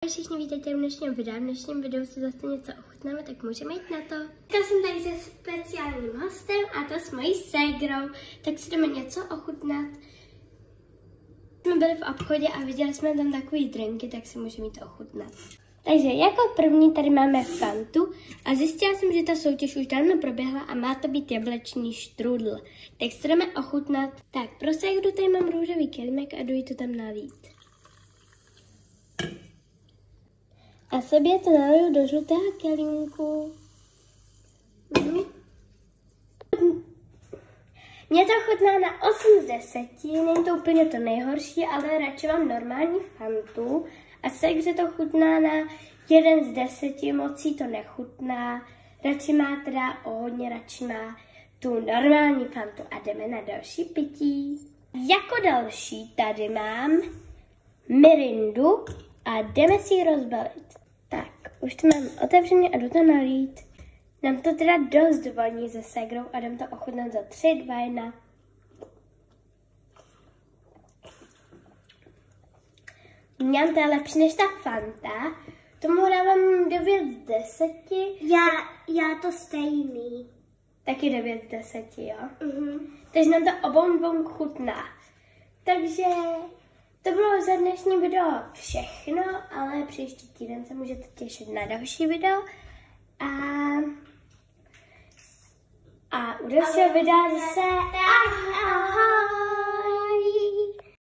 všichni, vítejte v dnešním videu. V dnešním videu si zase něco ochutnáme, tak můžeme jít na to. Dneska jsem tady se speciálním hostem a to s mojí ségrou, tak si jdeme něco ochutnat. Jsme byli v obchodě a viděli jsme tam takový drinky, tak si můžeme jít ochutnat. Takže jako první tady máme Fantu a zjistila jsem, že ta soutěž už dávno proběhla a má to být jablečný štrůdl. Tak si jdeme ochutnat. Tak pro ségru tady mám růžový kelímek a jdu jí to tam nalít. A sobě to naliju do žlutého kelímku. Mně to chutná na 8 z 10, není to úplně to nejhorší, ale radši mám normální Fantu. A ségře to chutná na 1 z 10, moc jí to nechutná. Radši má teda hodně tu normální Fantu a jdeme na další pití. Jako další tady mám Mirindu a jdeme si ji rozbalit. Tak, už to mám otevřeně a jdu to nalít. Nám to teda dost voní se ségrou a jdem to ochutnat za 3, 2, 1. Mňam, to je lepší než ta Fanta. Tomu dávám 9 z 10. Já to stejný. Taky 9 z 10, jo? Takže nám to obou dvou chutná. Takže to bylo za dnešní video všechno, ale příští týden se můžete těšit na další video. A u dalšího videa zase ahoj!